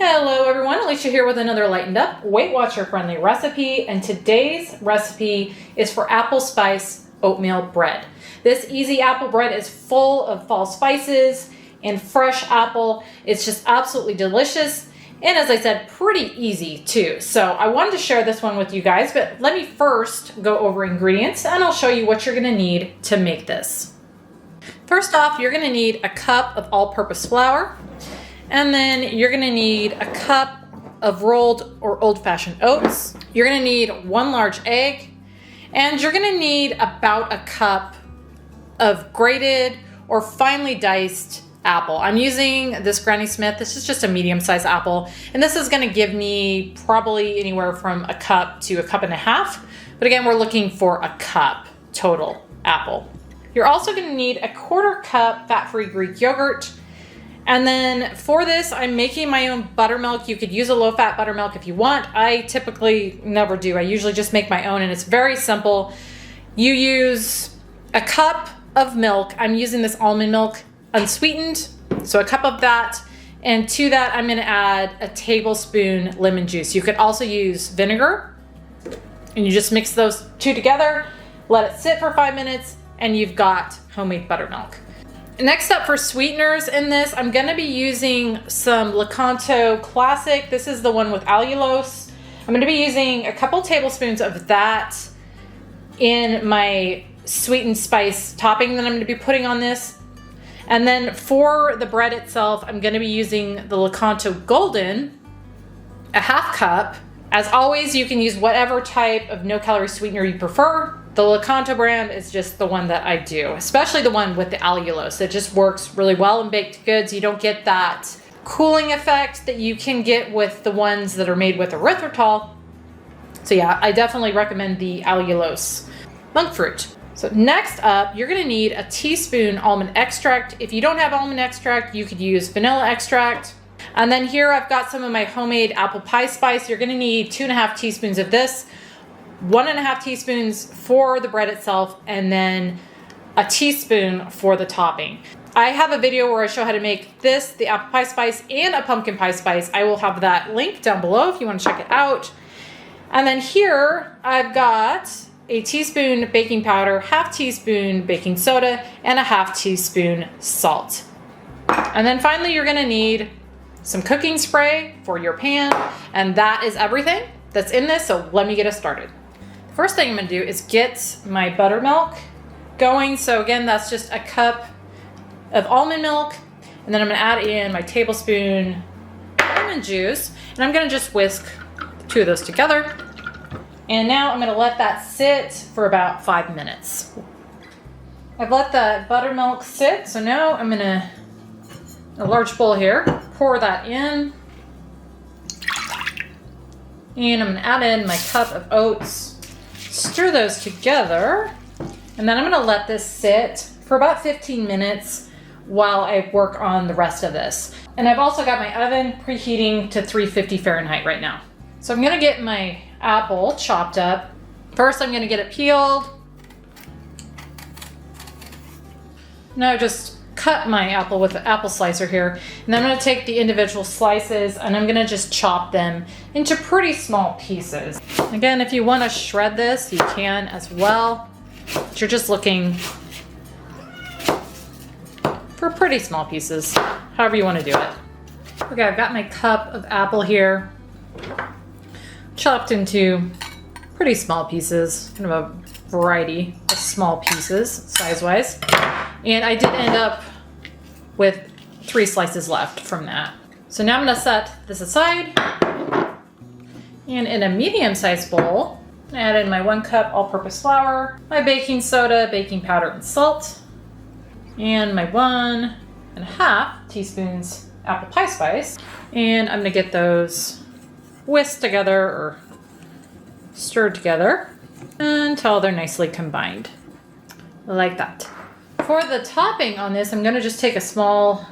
Hello everyone, Alicia here with another lightened up Weight Watcher friendly recipe, and today's recipe is for apple spice oatmeal bread. This easy apple bread is full of fall spices and fresh apple. It's just absolutely delicious, and as I said, pretty easy too. So I wanted to share this one with you guys, but let me first go over ingredients and I'll show you what you're gonna need to make this. First off, you're gonna need a cup of all-purpose flour. And then you're gonna need a cup of rolled or old-fashioned oats. You're gonna need 1 large egg, and you're gonna need about a cup of grated or finely diced apple. I'm using this Granny Smith. This is just a medium-sized apple, and this is gonna give me probably anywhere from a cup to a cup and a half. But again, we're looking for a cup total apple. You're also gonna need a 1/4 cup fat-free Greek yogurt. And then for this, I'm making my own buttermilk. You could use a low-fat buttermilk if you want. I typically never do. I usually just make my own, and it's very simple. You use a cup of milk. I'm using this almond milk, unsweetened, so a cup of that. And to that, I'm gonna add a tablespoon lemon juice. You could also use vinegar, and you just mix those two together, let it sit for 5 minutes, and you've got homemade buttermilk. Next up for sweeteners in this, I'm gonna be using some Lakanto Classic. This is the one with allulose. I'm gonna be using a couple tablespoons of that in my sweetened spice topping that I'm gonna be putting on this. And then for the bread itself, I'm gonna be using the Lakanto Golden, a 1/2 cup. As always, you can use whatever type of no-calorie sweetener you prefer. The Lakanto brand is just the one that I do, especially the one with the allulose. It just works really well in baked goods. You don't get that cooling effect that you can get with the ones that are made with erythritol. So yeah, I definitely recommend the allulose monk fruit. So next up, you're gonna need a teaspoon almond extract. If you don't have almond extract, you could use vanilla extract. And then here I've got some of my homemade apple pie spice. You're gonna need 2.5 teaspoons of this. 1.5 teaspoons for the bread itself, and then a teaspoon for the topping. I have a video where I show how to make this, the apple pie spice, and a pumpkin pie spice. I will have that link down below if you want to check it out. And then here I've got a teaspoon baking powder, 1/2 teaspoon baking soda, and a 1/2 teaspoon salt. And then finally you're gonna need some cooking spray for your pan, and that is everything that's in this, so let me get us started. First thing I'm gonna do is get my buttermilk going. So again, that's just a cup of almond milk, and then I'm gonna add in my tablespoon lemon juice, and I'm gonna just whisk the two of those together. And now I'm gonna let that sit for about 5 minutes. I've let the buttermilk sit, so now I'm gonna, a large bowl here, pour that in. And I'm gonna add in my cup of oats. Stir those together, and then I'm gonna let this sit for about 15 minutes while I work on the rest of this. And I've also got my oven preheating to 350 Fahrenheit right now. So I'm gonna get my apple chopped up. First, I'm gonna get it peeled. Now just cut my apple with the apple slicer here, and then I'm gonna take the individual slices and I'm gonna just chop them into pretty small pieces. Again, if you want to shred this, you can as well, but you're just looking for pretty small pieces, however you want to do it. Okay, I've got my cup of apple here, chopped into pretty small pieces, kind of a variety of small pieces size-wise. And I did end up with 3 slices left from that. So now I'm gonna set this aside. And in a medium-sized bowl, I add in my 1 cup all-purpose flour, my baking soda, baking powder, and salt, and my 1.5 teaspoons apple pie spice. And I'm gonna get those whisked together or stirred together until they're nicely combined, like that. For the topping on this, I'm gonna just take a small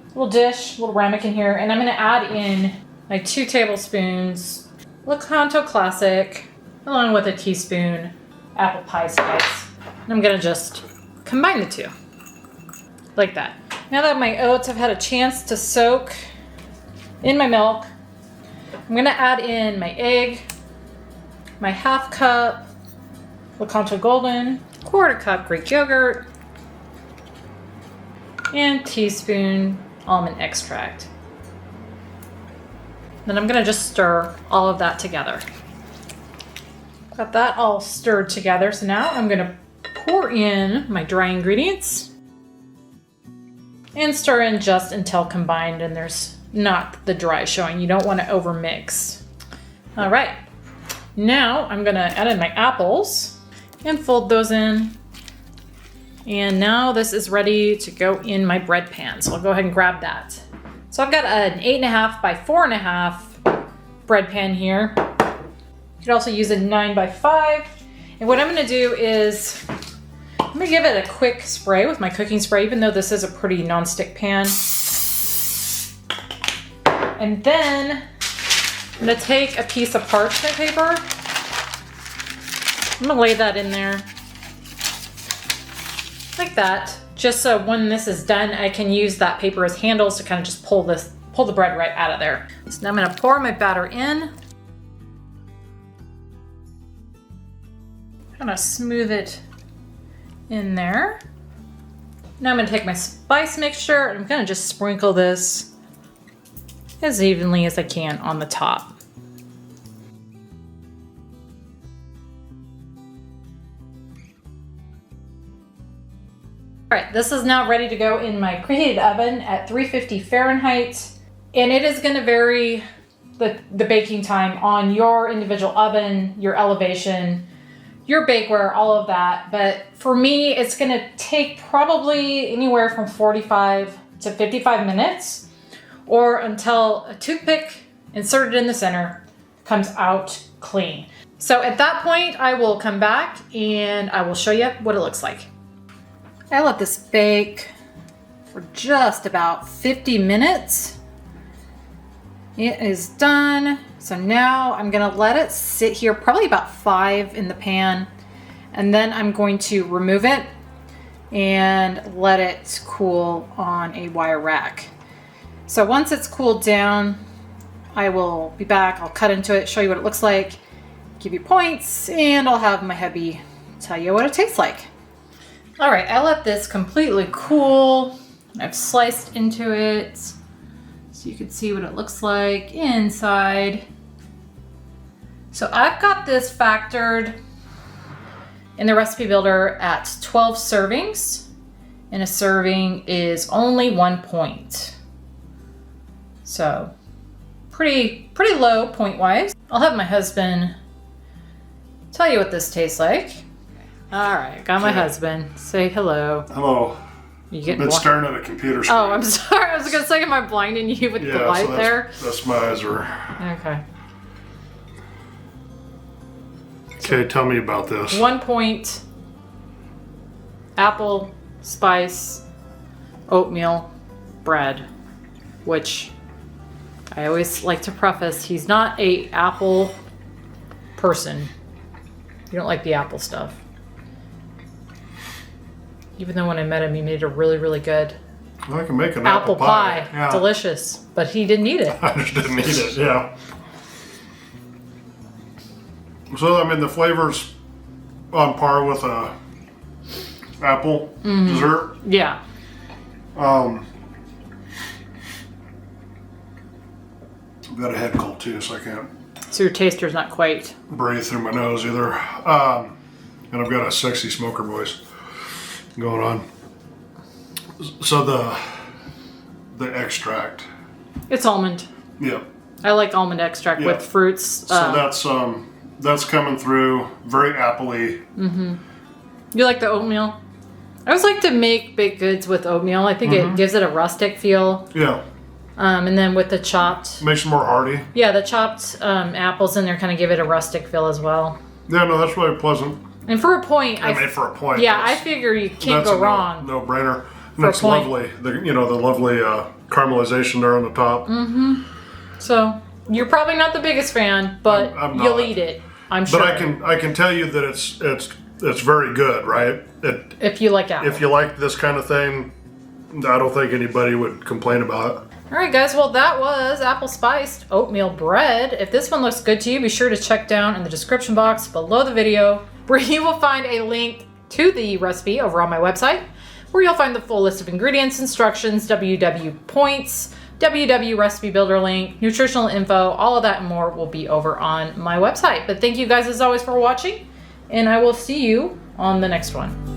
little dish, little ramekin here, and I'm gonna add in my 2 tablespoons Lakanto Classic, along with a teaspoon apple pie spice. And I'm gonna just combine the two, like that. Now that my oats have had a chance to soak in my milk. I'm gonna add in my egg, my 1/2 cup Lakanto Golden, 1/4 cup Greek yogurt, and teaspoon almond extract. Then I'm gonna just stir all of that together. Got that all stirred together, so now I'm gonna pour in my dry ingredients and stir in just until combined and there's not the dry showing. You don't want to over mix. All right, now I'm gonna add in my apples and fold those in. And now this is ready to go in my bread pan. So I'll go ahead and grab that. So I've got an 8.5 by 4.5 bread pan here. You could also use a 9 by 5. And what I'm gonna do is, I'm gonna give it a quick spray with my cooking spray, even though this is a pretty non-stick pan. And then I'm gonna take a piece of parchment paper. I'm gonna lay that in there like that, just so when this is done, I can use that paper as handles to kind of just pull the bread right out of there. So now I'm gonna pour my batter in. Kind of smooth it in there. Now I'm gonna take my spice mixture and I'm gonna just sprinkle this as evenly as I can on the top. All right, this is now ready to go in my preheated oven at 350 Fahrenheit. And it is gonna vary the baking time on your individual oven, your elevation, your bakeware, all of that. But for me, it's gonna take probably anywhere from 45 to 55 minutes or until a toothpick inserted in the center comes out clean. So at that point, I will come back and I will show you what it looks like. I let this bake for just about 50 minutes. It is done. So now I'm gonna let it sit here, probably about 5 in the pan, and then I'm going to remove it and let it cool on a wire rack. So once it's cooled down, I will be back. I'll cut into it, show you what it looks like, give you points, and I'll have my hubby tell you what it tastes like. All right, I let this completely cool. I've sliced into it so you can see what it looks like inside. So I've got this factored in the recipe builder at 12 servings, and a serving is only 1 point. So pretty low point wise. I'll have my husband tell you what this tastes like. All right, got my husband. Say hello. Hello. You I've getting been staring at a computer screen. Oh, I'm sorry. I was gonna say, am I blinding you with the light there? That's my eyes are. Okay. Okay, tell me about this. 1 point. Apple, spice, oatmeal, bread, which I always like to preface, he's not a apple person. You don't like the apple stuff. Even though when I met him, he made a really, really good I can make an apple pie. Yeah. Delicious. But he didn't eat it. I just didn't eat it, yeah. So, I mean, the flavor's on par with a apple dessert. Yeah. I've got a head cold too, so I can't So your taster's not quite. breathe through my nose either. And I've got a sexy smoker voice going on. So the extract. It's almond. Yep. I like almond extract with fruits. So that's coming through very appley. You like the oatmeal? I always like to make baked goods with oatmeal. I think it gives it a rustic feel. Yeah. And then with the chopped. Makes it more hearty. Yeah, the chopped apples in there kind of give it a rustic feel as well. Yeah, no, that's really pleasant. And for a point, I mean, for a point. Yeah, I figure you can't go wrong. No brainer. And For a it's point. lovely. The lovely caramelization there on the top. So you're probably not the biggest fan, but I'm you'll not. eat it. I'm sure. But I can tell you that it's very good, right? If you like apple. If you like this kind of thing, I don't think anybody would complain about it. All right, guys. Well, that was apple spiced oatmeal bread. If this one looks good to you, be sure to check down in the description box below the video, where you will find a link to the recipe over on my website, where you'll find the full list of ingredients, instructions, WW points, WW recipe builder link, nutritional info, all of that and more will be over on my website. But thank you guys as always for watching, and I will see you on the next one.